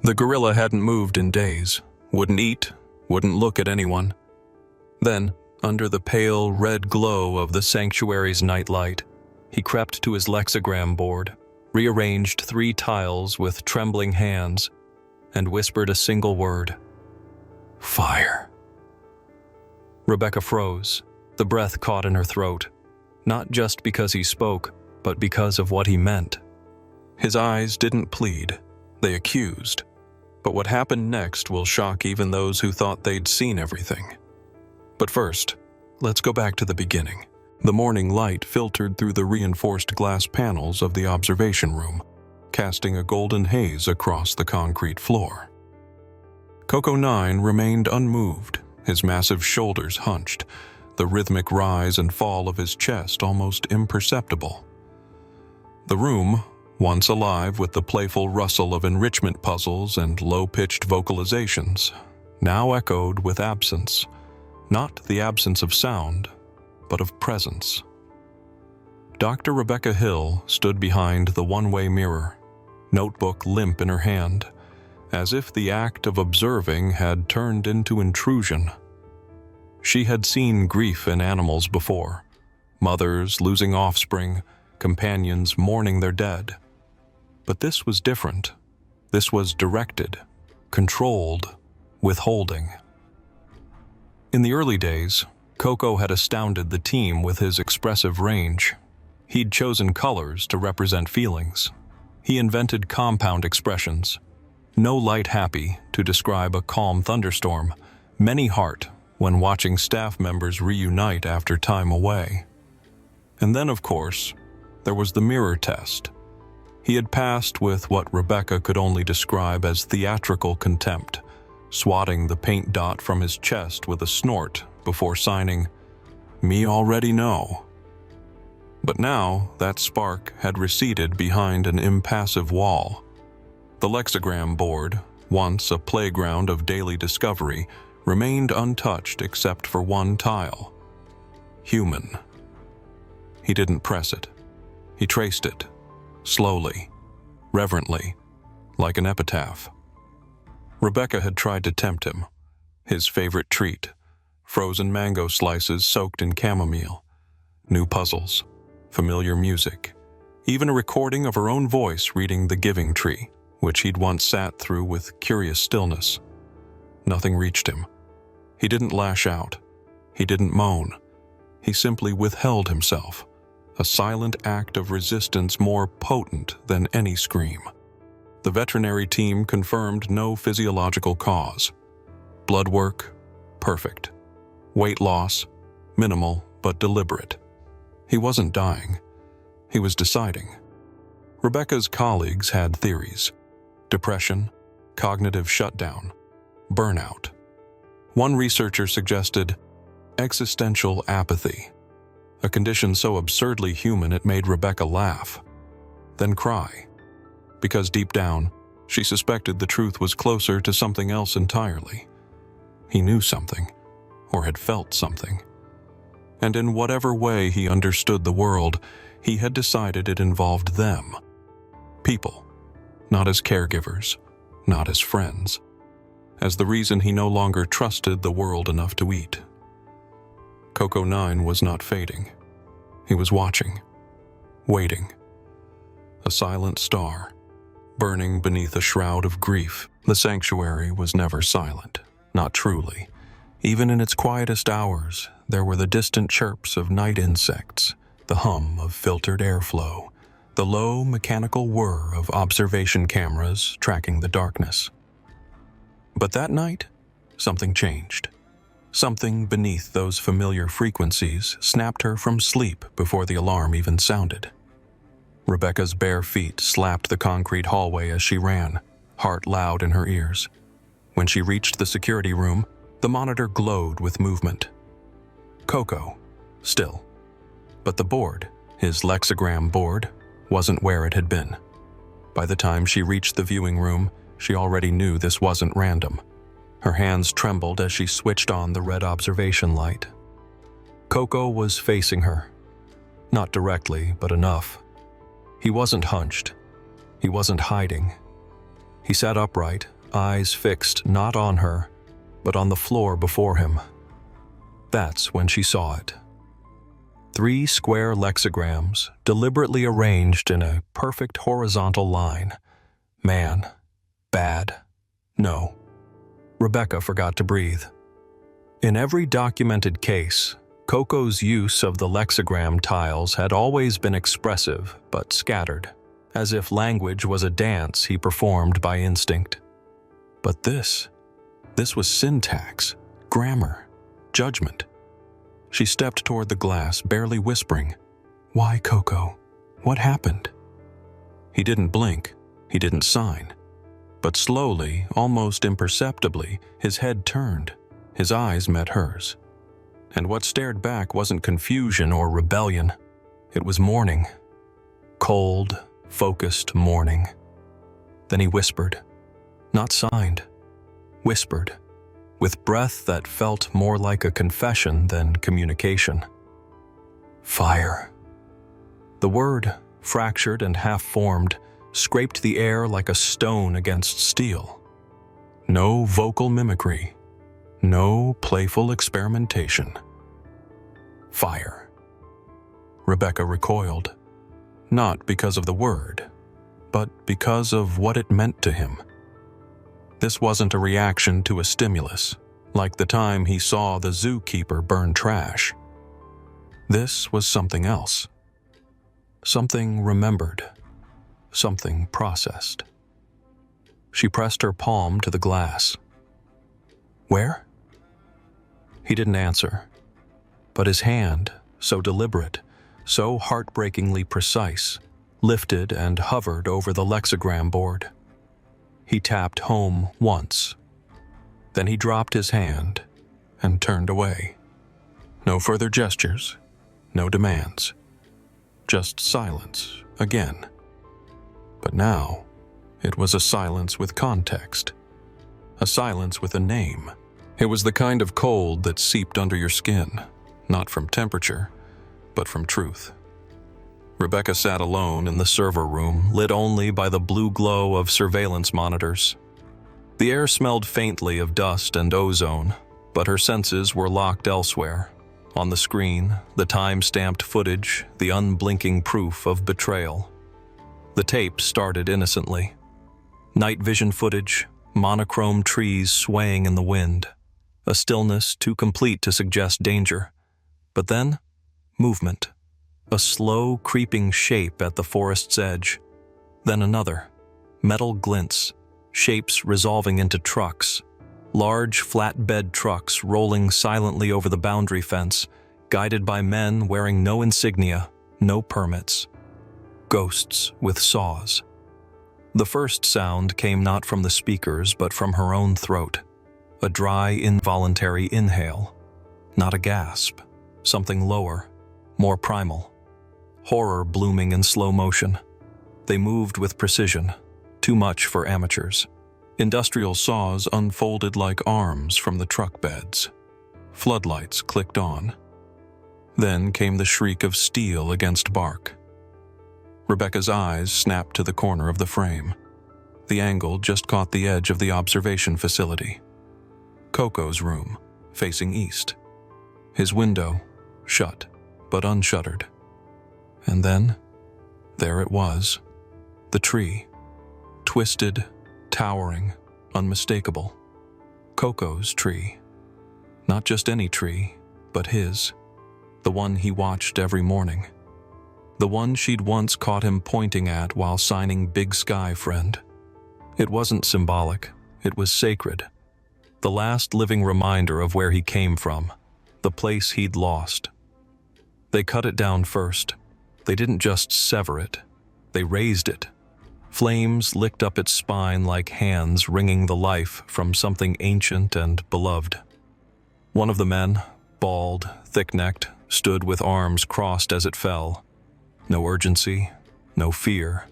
The gorilla hadn't moved in days, wouldn't eat, wouldn't look at anyone. Then, under the pale red glow of the sanctuary's nightlight, he crept to his lexigram board, rearranged 3 tiles with trembling hands, and whispered a single word: "Fire." Rebecca froze, the breath caught in her throat, not just because he spoke, but because of what he meant. His eyes didn't plead, they accused. But what happened next will shock even those who thought they'd seen everything. But first, let's go back to the beginning. The morning light filtered through the reinforced glass panels of the observation room, casting a golden haze across the concrete floor. Coco 9 remained unmoved, his massive shoulders hunched, the rhythmic rise and fall of his chest almost imperceptible. The room, once alive with the playful rustle of enrichment puzzles and low-pitched vocalizations, now echoed with absence, not the absence of sound, but of presence. Dr. Rebecca Hill stood behind the one-way mirror, notebook limp in her hand, as if the act of observing had turned into intrusion. She had seen grief in animals before, mothers losing offspring, companions mourning their dead. But this was different. This was directed, controlled, withholding. In the early days, Coco had astounded the team with his expressive range. He'd chosen colors to represent feelings. He invented compound expressions. No light happy to describe a calm thunderstorm, many heart when watching staff members reunite after time away. And then, of course, there was the mirror test. He had passed with what Rebecca could only describe as theatrical contempt, swatting the paint dot from his chest with a snort before signing, "Me already know." But now that spark had receded behind an impassive wall. The lexigram board, once a playground of daily discovery, remained untouched except for one tile. Human. He didn't press it. He traced it, slowly, reverently, like an epitaph. Rebecca had tried to tempt him. His favorite treat, frozen mango slices soaked in chamomile, new puzzles, familiar music, even a recording of her own voice reading The Giving Tree, which he'd once sat through with curious stillness. Nothing reached him. He didn't lash out. He didn't moan. He simply withheld himself, a silent act of resistance more potent than any scream. The veterinary team confirmed no physiological cause. Blood work, perfect. Weight loss, minimal but deliberate. He wasn't dying. He was deciding. Rebecca's colleagues had theories. Depression, cognitive shutdown, burnout. One researcher suggested existential apathy, a condition so absurdly human it made Rebecca laugh, then cry, because deep down, she suspected the truth was closer to something else entirely. He knew something, or had felt something. And in whatever way he understood the world, he had decided it involved them. People, not as caregivers, not as friends, as the reason he no longer trusted the world enough to eat. Coco 9 was not fading. He was watching, waiting. A silent star, burning beneath a shroud of grief. The sanctuary was never silent, not truly. Even in its quietest hours, there were the distant chirps of night insects, the hum of filtered airflow, the low mechanical whir of observation cameras tracking the darkness. But that night, something changed. Something beneath those familiar frequencies snapped her from sleep before the alarm even sounded. Rebecca's bare feet slapped the concrete hallway as she ran, heart loud in her ears. When she reached the security room, the monitor glowed with movement. Coco, still. But the board, his lexigram board, wasn't where it had been. By the time she reached the viewing room, she already knew this wasn't random. Her hands trembled as she switched on the red observation light. Coco was facing her. Not directly, but enough. He wasn't hunched. He wasn't hiding. He sat upright, eyes fixed not on her, but on the floor before him. That's when she saw it. 3 square lexigrams, deliberately arranged in a perfect horizontal line. Man. Bad. No. Rebecca forgot to breathe. In every documented case, Coco's use of the lexigram tiles had always been expressive but scattered, as if language was a dance he performed by instinct. But this was syntax, grammar, judgment. She stepped toward the glass, barely whispering, "Why, Coco? What happened?" He didn't blink, he didn't sign. But slowly, almost imperceptibly, his head turned, his eyes met hers. And what stared back wasn't confusion or rebellion. It was mourning. Cold, focused mourning. Then he whispered, not signed, whispered, with breath that felt more like a confession than communication. Fire. The word, fractured and half-formed, scraped the air like a stone against steel. No vocal mimicry. No playful experimentation. Fire. Rebecca recoiled, not because of the word, but because of what it meant to him. This wasn't a reaction to a stimulus, like the time he saw the zookeeper burn trash. This was something else. Something remembered. Something processed. She pressed her palm to the glass. Where? He didn't answer, but his hand, so deliberate, so heartbreakingly precise, lifted and hovered over the lexigram board. He tapped home once. Then he dropped his hand and turned away. No further gestures, no demands. Just silence again. But now, it was a silence with context. A silence with a name. It was the kind of cold that seeped under your skin, not from temperature, but from truth. Rebecca sat alone in the server room, lit only by the blue glow of surveillance monitors. The air smelled faintly of dust and ozone, but her senses were locked elsewhere. On the screen, the time-stamped footage, the unblinking proof of betrayal. The tape started innocently. Night vision footage, monochrome trees swaying in the wind. A stillness too complete to suggest danger. But then, movement. A slow, creeping shape at the forest's edge. Then another. Metal glints, shapes resolving into trucks. Large, flatbed trucks rolling silently over the boundary fence, guided by men wearing no insignia, no permits. Ghosts with saws. The first sound came not from the speakers, but from her own throat. A dry, involuntary inhale. Not a gasp. Something lower, more primal. Horror blooming in slow motion. They moved with precision, too much for amateurs. Industrial saws unfolded like arms from the truck beds. Floodlights clicked on. Then came the shriek of steel against bark. Rebecca's eyes snapped to the corner of the frame. The angle just caught the edge of the observation facility. Coco's room, facing east. His window, shut, but unshuttered. And then, there it was. The tree. Twisted, towering, unmistakable. Coco's tree. Not just any tree, but his. The one he watched every morning. The one she'd once caught him pointing at while signing Big Sky Friend. It wasn't symbolic, it was sacred. The last living reminder of where he came from, the place he'd lost. They cut it down first. They didn't just sever it, they raised it. Flames licked up its spine like hands wringing the life from something ancient and beloved. One of the men, bald, thick-necked, stood with arms crossed as it fell. No urgency, no fear,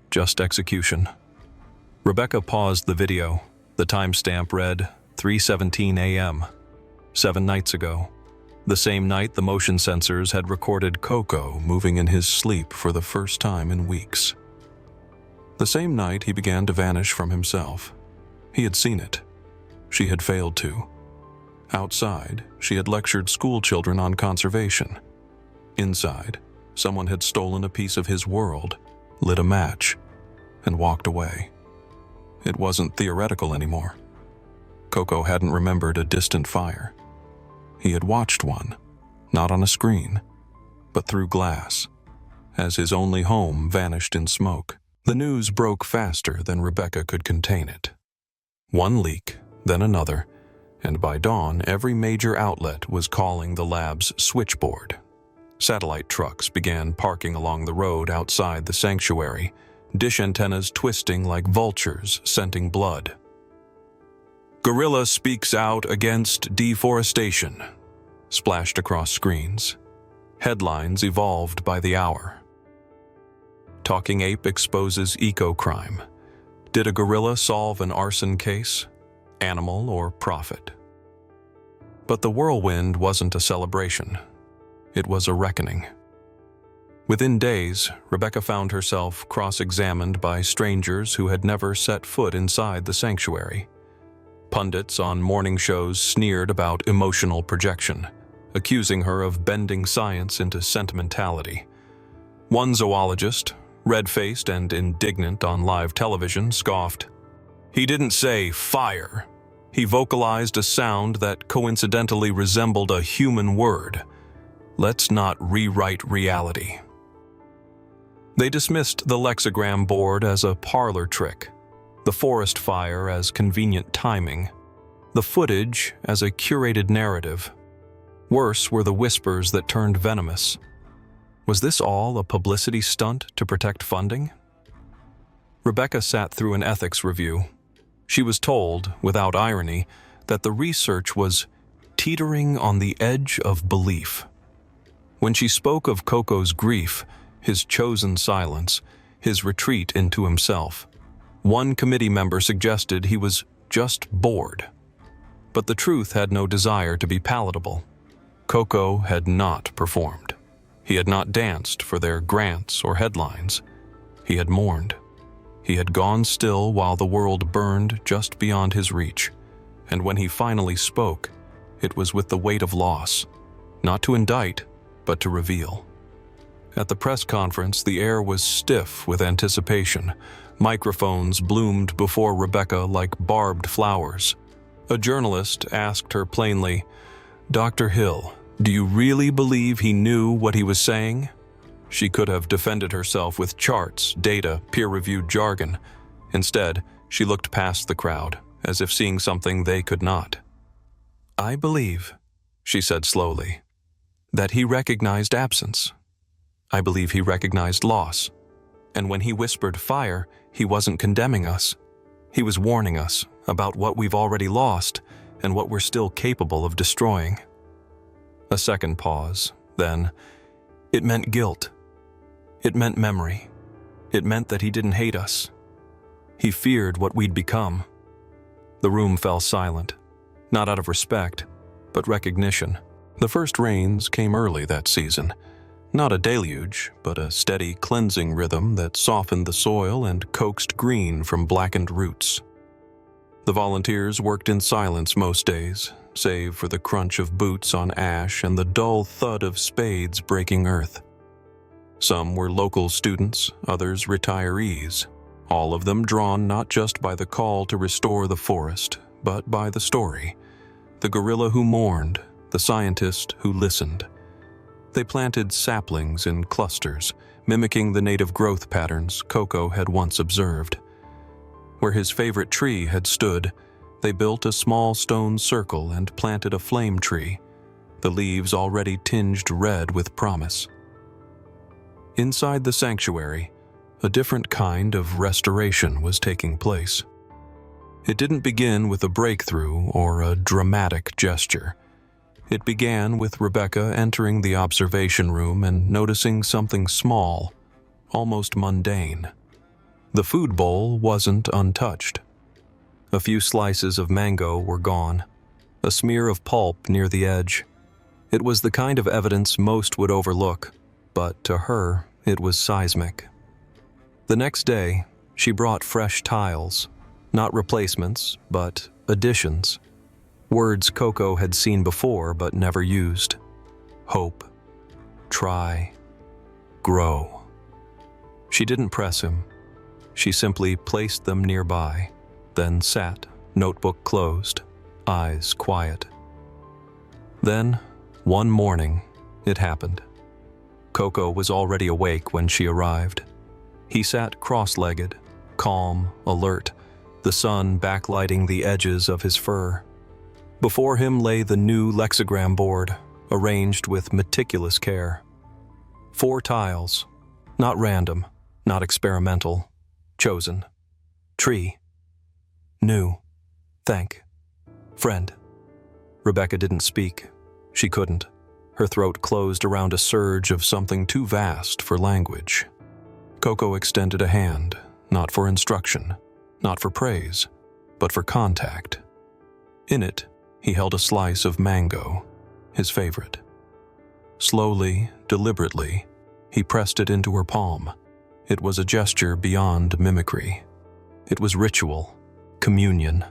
just execution. Rebecca paused the video. The timestamp read 3:17 a.m., 7 nights ago. The same night the motion sensors had recorded Coco moving in his sleep for the first time in weeks. The same night he began to vanish from himself. He had seen it. She had failed to. Outside, she had lectured school children on conservation. Inside, someone had stolen a piece of his world, lit a match, and walked away. It wasn't theoretical anymore. Coco hadn't remembered a distant fire. He had watched one, not on a screen, but through glass, as his only home vanished in smoke. The news broke faster than Rebecca could contain it. One leak, then another, and by dawn, every major outlet was calling the lab's switchboard. Satellite trucks began parking along the road outside the sanctuary, dish antennas twisting like vultures scenting blood. "Gorilla speaks out against deforestation," splashed across screens. Headlines evolved by the hour. Talking ape exposes eco-crime. Did a gorilla solve an arson case? Animal or profit? But the whirlwind wasn't a celebration. It was a reckoning. Within days, Rebecca found herself cross-examined by strangers who had never set foot inside the sanctuary. Pundits on morning shows sneered about emotional projection, accusing her of bending science into sentimentality. One zoologist, red-faced and indignant on live television, scoffed. He didn't say fire. He vocalized a sound that coincidentally resembled a human word. Let's not rewrite reality. They dismissed the lexigram board as a parlor trick, the forest fire as convenient timing, the footage as a curated narrative. Worse were the whispers that turned venomous. Was this all a publicity stunt to protect funding? Rebecca sat through an ethics review. She was told, without irony, that the research was teetering on the edge of belief. When she spoke of Coco's grief, his chosen silence, his retreat into himself, one committee member suggested he was just bored. But the truth had no desire to be palatable. Coco had not performed. He had not danced for their grants or headlines. He had mourned. He had gone still while the world burned just beyond his reach. And when he finally spoke, it was with the weight of loss, not to indict, but to reveal. At the press conference, the air was stiff with anticipation. Microphones bloomed before Rebecca like barbed flowers. A journalist asked her plainly, "Dr. Hill, do you really believe he knew what he was saying?" She could have defended herself with charts, data, peer-reviewed jargon. Instead, she looked past the crowd, as if seeing something they could not. "I believe," she said slowly, "that he recognized absence. I believe he recognized loss. And when he whispered fire, he wasn't condemning us. He was warning us about what we've already lost and what we're still capable of destroying." A second pause, then, it meant guilt. It meant memory. It meant that he didn't hate us. He feared what we'd become. The room fell silent, not out of respect, but recognition. The first rains came early that season. Not a deluge, but a steady cleansing rhythm that softened the soil and coaxed green from blackened roots. The volunteers worked in silence most days, save for the crunch of boots on ash and the dull thud of spades breaking earth. Some were local students, others retirees, all of them drawn not just by the call to restore the forest, but by the story. The gorilla who mourned, the scientist who listened. They planted saplings in clusters, mimicking the native growth patterns Coco had once observed. Where his favorite tree had stood, they built a small stone circle and planted a flame tree, the leaves already tinged red with promise. Inside the sanctuary, a different kind of restoration was taking place. It didn't begin with a breakthrough or a dramatic gesture. It began with Rebecca entering the observation room and noticing something small, almost mundane. The food bowl wasn't untouched. A few slices of mango were gone, a smear of pulp near the edge. It was the kind of evidence most would overlook, but to her, it was seismic. The next day, she brought fresh tiles, Not replacements, but additions. Words Coco had seen before but never used. Hope, try, grow. She didn't press him. She simply placed them nearby, then sat, notebook closed, eyes quiet. Then, one morning, it happened. Coco was already awake when she arrived. He sat cross-legged, calm, alert, the sun backlighting the edges of his fur. Before him lay the new lexigram board, arranged with meticulous care. 4 tiles, not random, not experimental, chosen. Tree. New. Thank. Friend. Rebecca didn't speak. She couldn't. Her throat closed around a surge of something too vast for language. Coco extended a hand, not for instruction, not for praise, but for contact. In it, he held a slice of mango, his favorite. Slowly, deliberately, he pressed it into her palm. It was a gesture beyond mimicry. It was ritual, communion.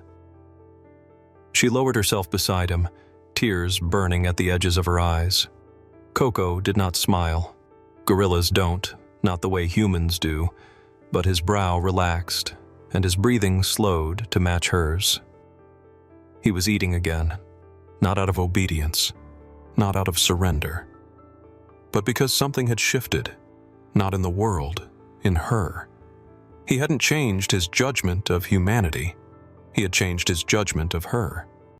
She lowered herself beside him, tears burning at the edges of her eyes. Coco did not smile. Gorillas don't, not the way humans do, but his brow relaxed, and his breathing slowed to match hers. He was eating again, not out of obedience, not out of surrender, but because something had shifted, not in the world, in her. He hadn't changed his judgment of humanity. He had changed his judgment of her.